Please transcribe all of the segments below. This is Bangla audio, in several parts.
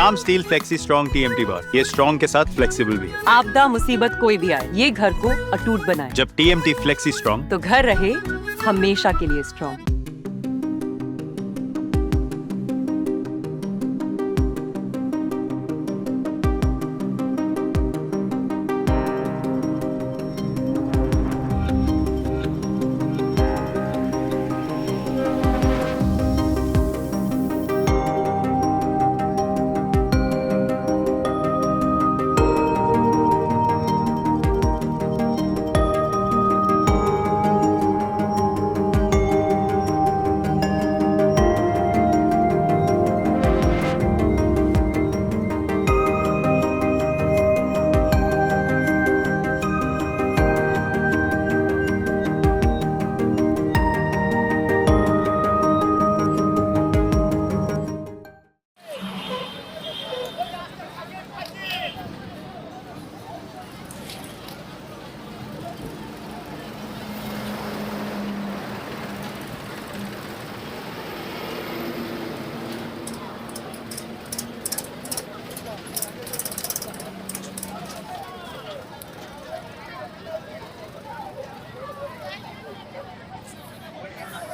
Shyam steel flexi strong TMT बार, ये स्ट्रॉन्ग के साथ फ्लेक्सिबल भी है। आपदा मुसीबत कोई भी आए, ये घर को अटूट बनाए। जब TMT फ्लेक्सी स्ट्रॉन्ग तो घर रहे हमेशा के लिए स्ट्रॉन्ग।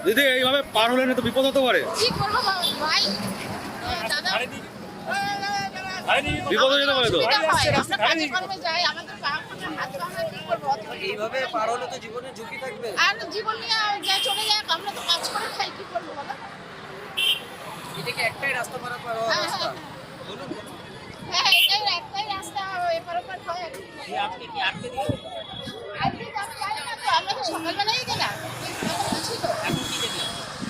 দিদি এইভাবে পার হলে না তো বিপদ হতে পারে। কি করবো ভাই দাদা বিপদ হয়ে যেতে পারে তো। আমরা কাজে কর্মে যাই, আমাদের হাত ভাঙা কি করবো? এইভাবে পার হলে তো জীবনের ঝুঁকি থাকবে। আর জীবন নিয়ে যা চলে যায়, আমরা তো কাজ করে খাই, কি করবো বলো? এটা কি একটাই রাস্তা পারাপার হওয়ার রাস্তা? বলুন। হ্যাঁ, এটাই একটাই রাস্তা, এপার ওপার হয় আর কি। আপনি কি আটকে দিয়ে আজকে তো আমি জানি না তো, আমরা তো সকালবেলাই গেলাম, তখন তো ছিল। এখন কি দেখলেন?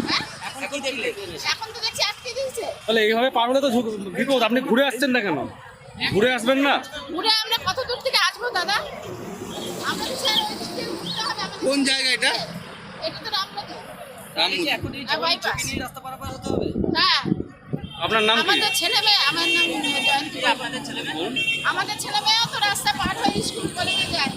হ্যাঁ? এখন কি দেখলেন? এখন তো দেখছি আটকে দিয়েছে। তাহলে এইভাবে পার হলে তো বিপদ। আপনি ঘুরে আসছেন না কেন? ঘুরে আসবেন না? ঘুরে আমরা কত দূর থেকে আসবো দাদা? আমরা তো স্যার ওই দিকে ঘুরতে হবে আমাদের। কোন জায়গা এটা? এটা তো রামনগর। এখন এই আর জীবনের bypass। ঝুঁকি নিয়ে রাস্তা পারাপার হতে হবে। হ্যাঁ, আপনার নাম কি? আমাদের ছেলে মেয়ে, আমার নাম জয়ন্তী। আপনাদের ছেলে মেয়ে? আমাদের ছেলে মেয়েও তো রাস্তা পার হয়ে স্কুল কলেজে যায়,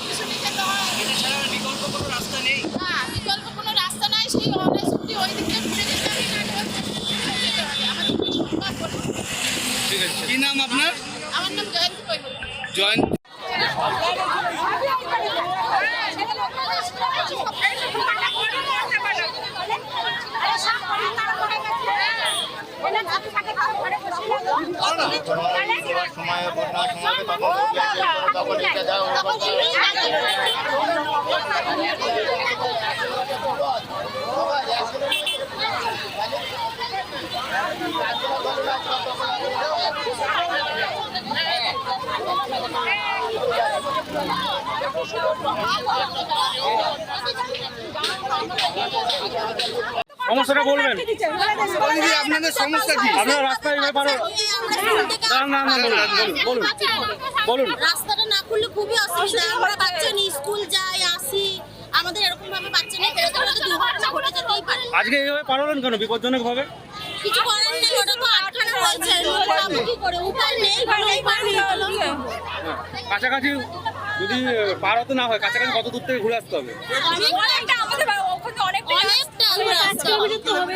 কিছু নিতে তো হয় এটা ছাড়া আর বিকল্প কোনো রাস্তা নেই। না, বিকল্প কোনো রাস্তা নাই। সেই অনেক ছুটি ওই দিক থেকে ঘুরে যেতে হবে, না যেতে হবে। আমাদের কি সম্ভব বলো? ঠিক আছে। কি নাম আপনার? আমার নাম জয়ন্তী কৈবল। জয়ন্ত। সমস্যাটা বলবেন। আপনাদের সমস্যা কি? আপনার রাস্তায় এইভাবে পার না না বলুন বলুন। রাস্তাটা না খুললে খুবই অসুবিধা। আমরা বাচ্চা নিয়ে স্কুল যাই আসি, আমাদের এরকম ভাবে বাচ্চা নিয়ে বেরোতে হলে তো দুর্ঘটনা ঘটে যেতেই পারে। আজকে এইভাবে পার হলেন কেন? বিপজ্জনক ভাবে? কিছু করার নেই, ওটা তো আটকানো হয়েছে। আমরা কি করে, উপায় নেই, ভালো উপায় নেই। কাছাকাছি যদি পার হতে না হয়, কাছাকাছি কত দূর থেকে ঘুরে আসতে হবে? অনেকটা আমাদের ওখানে অনেকটা রাস্তা তো হবে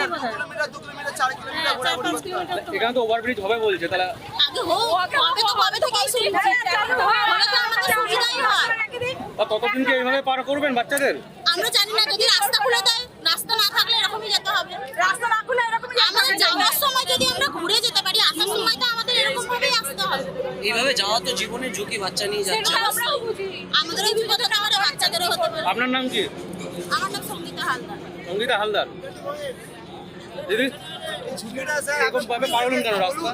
এখানে তো ওভারব্রিজ হবে বলছে, তাহলে আগে হোক, আগে তো কবে থেকেই শুনছি। হলে তো আমাদের সুবিধাই হয়। ততদিন কি এইভাবে পার করবেন বাচ্চাদের? আমরা জানি না, যদি রাস্তা খুলে দেয়, রাস্তা না থাকলে এরকমই যেতে হবে। রাস্তা না খুলে এরকমই আমাদের যাওয়ার সময় যদি আমরা ঘুরে যেতে পারি, আসার সময় তো আমাদের এরকম ভাবেই আসতে হবে। এইভাবে যাওয়া তো জীবনের ঝুঁকি, বাচ্চা নিয়ে যাচ্ছে। আমাদের এই বিপদটা আমাদের বাচ্চাদেরও হতে পারে। আপনার নাম কি? আমার নাম সঙ্গীতা হালদার। সঙ্গীতা হালদার। দিদি এরকম ভাবে পার হলেন কেন রাস্তা?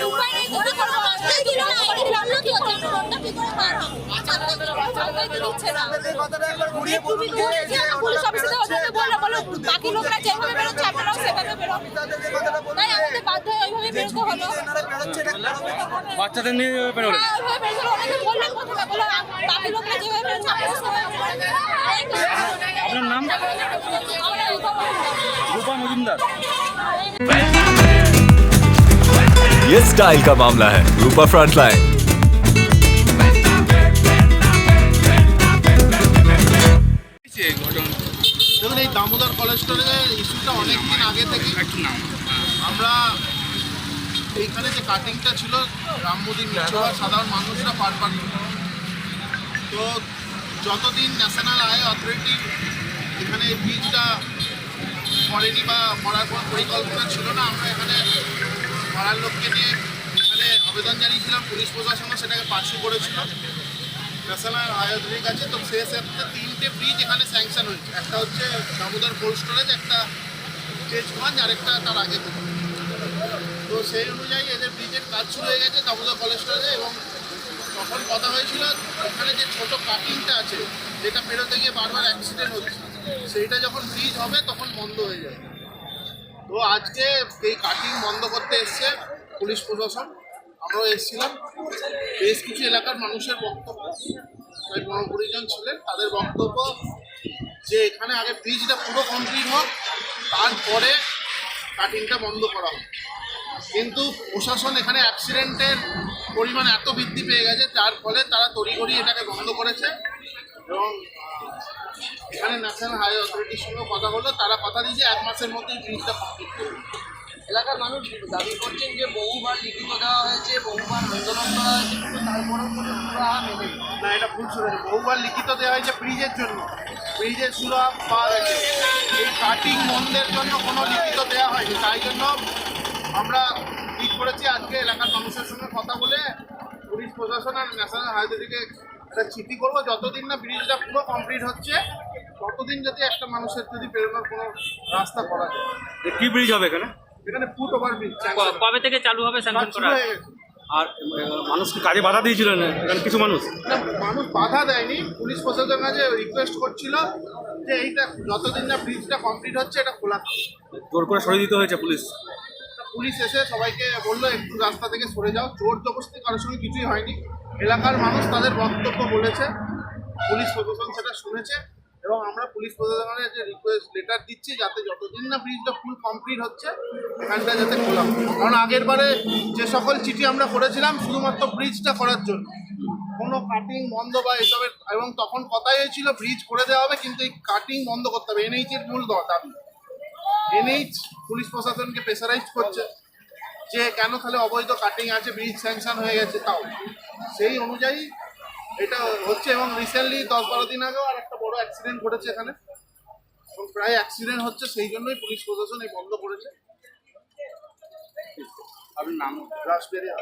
উপায় নেই, ওরা কোনো রাস্তাই দিল না, এটা বললো কি হচ্ছে, আমরা রোডটা কি করে পার হবো? বাচ্চাদের দিচ্ছে না। তুমি ঘুরেছি, আমরা পুলিশ অফিসে ওখানে বলো, বাকি লোকরা যেভাবে বেরোচ্ছে আপনারাও সেভাবে বেরো। তাই আমাদের বাধ্য হয়ে ওইভাবে বেরোতে হলো। বাচ্চাদের নিয়ে বেরোলেন? হ্যাঁ, ওইভাবে বেরোতে হলো। অনেকে বললেন প্রথমে, বলো বাকি লোকরা যেভাবে বেরোচ্ছে আপনারাও সেভাবে বেরো। আপনার নাম? আমরা রূপা মজুমদার। ये स्टाइल का मामला है। रूपा फ्रंटलाइन। দেখুন, এই দামোদর কলেজ স্টোরেজের ইস্যুটা অনেকদিন আগে থেকে আমরা এইখানে যে কাটিংটা ছিল রামমোদী মিছোয়া সাধারণ মানুষরা পার তো যতদিন ন্যাশনাল হাইওয়ে অথরিটি এখানে এই ব্রিজটা করেনি বা করার কোনো পরিকল্পনা ছিল না, আমরা এখানে পাড়ার লোককে নিয়ে এখানে আবেদন জানিয়েছিলাম, পুলিশ প্রশাসনও সেটাকে পার্শ্ব করেছিল ন্যাশনাল হাইওয়ে অথরিটির কাছে। তো সেই ক্ষেত্রে 3টে ব্রিজ এখানে স্যাংশন হয়েছে, একটা হচ্ছে দামোদর কোল্ড স্টোরেজ, একটা তেজগঞ্জ, আরেকটা তার আগে থেকে। তো সেই অনুযায়ী এদের ব্রিজের কাজ শুরু হয়ে গেছে দামোদর কোল্ড স্টোরেজে। এবং তখন কথা হয়েছিল ওখানে যে ছোটো কাটিংটা আছে যেটা পেরোতে গিয়ে বারবার অ্যাক্সিডেন্ট হচ্ছে, সেইটা যখন ব্রিজ হবে তখন বন্ধ হয়ে যাবে। তো আজকে এই কাটিং বন্ধ করতে এসছে পুলিশ প্রশাসন, আমরাও এসেছিলাম। বেশ কিছু এলাকার মানুষের বক্তব্য, প্রায় 15-20 জন ছিলেন, তাদের বক্তব্য যে এখানে আগে ব্রিজটা পুরো কমপ্লিট হোক, তারপরে কাটিংটা বন্ধ করা হোক। কিন্তু প্রশাসন এখানে অ্যাক্সিডেন্টের পরিমাণ এত বৃদ্ধি পেয়ে গেছে, যার ফলে তারা তড়িঘড়ি এটাকে বন্ধ করেছে। এবং এখানে ন্যাশনাল হাইওয়ে অথরিটির সঙ্গে কথা হলো, তারা কথা দিয়েছে 1 মাসের মধ্যেই ব্রিজটা কমপ্লিট করবে। এলাকার মানুষ দাবি করছেন যে বহুবার লিখিত দেওয়া হয়েছে, বহুবার আন্দোলন করা হয়েছে, কিন্তু তারপরেও কোনো সুরাহা মেলেনি। না, এটা ভুল শুনেছে। বহুবার লিখিত দেওয়া হয়েছে ব্রিজের জন্য, ব্রিজের সুরাহা পাওয়া গেছে। এই কাটিং বন্ধের জন্য কোনো লিখিত দেওয়া হয়নি, তাই জন্য আমরা ঠিক করেছি আজকে এলাকার মানুষের সঙ্গে কথা বলে পুলিশ প্রশাসন আর ন্যাশনাল হাইওয়ে থেকে একটা চিঠি করবো, যতদিন না ব্রিজটা পুরো কমপ্লিট হচ্ছে ততদিন যদি একটা মানুষের যদি বেরোনোর কোনো রাস্তা করা যায়। কি ব্রিজ হবে এখানে? এখানে ফুট ওভার ব্রিজ কবে থেকে চালু হবে স্যাংশন করা? হয়ে গেছে। আর মানুষ কি কাজে বাধা দিয়েছিলেন এখানে কিছু মানুষ? মানুষ বাধা দেয়নি, পুলিশ প্রশাসনের কাছে রিকোয়েস্ট করছিল যে এইটা যতদিন না ব্রিজটা কমপ্লিট হচ্ছে এটা খোলা থাকবে। জোর করে সরিয়ে দিতে হয়েছে পুলিশ? পুলিশ এসে সবাইকে বললো একটু রাস্তা থেকে সরে যাও, জোর জবরদস্তি কারোর সঙ্গে কিছুই হয়নি। এলাকার মানুষ তাদের বক্তব্য বলেছে, পুলিশ প্রশাসন সেটা শুনেছে। এবং আমরা পুলিশ প্রশাসনের যে রিকোয়েস্ট লেটার দিচ্ছি যাতে যতদিন না ব্রিজটা ফুল কমপ্লিট হচ্ছে এখানটা যাতে খোলা হয়। কারণ আগের বারে যে সকল চিঠি আমরা করেছিলাম শুধুমাত্র ব্রিজটা করার জন্য, কোনো কাটিং বন্ধ বা এসবের, এবং তখন কথাই হয়েছিল ব্রিজ করে দেওয়া হবে কিন্তু এই কাটিং বন্ধ করতে হবে। এনএইচের মূল দাবি, এনএইচ পুলিশ প্রশাসনকে প্রেসারাইজ করছে যে কেন তাহলে অবৈধ কাটিং আছে, ব্রিজ স্যাংশন হয়ে গেছে তাও, সেই অনুযায়ী এটা হচ্ছে। এবং রিসেন্টলি 10-12 দিন আগেও আর একটা বড় অ্যাক্সিডেন্ট ঘটেছে এখানে, এবং প্রায় অ্যাক্সিডেন্ট হচ্ছে, সেই জন্যই পুলিশ প্রশাসন এই বন্ধ করেছে। আপনার নাম? রাসবেরিয়া।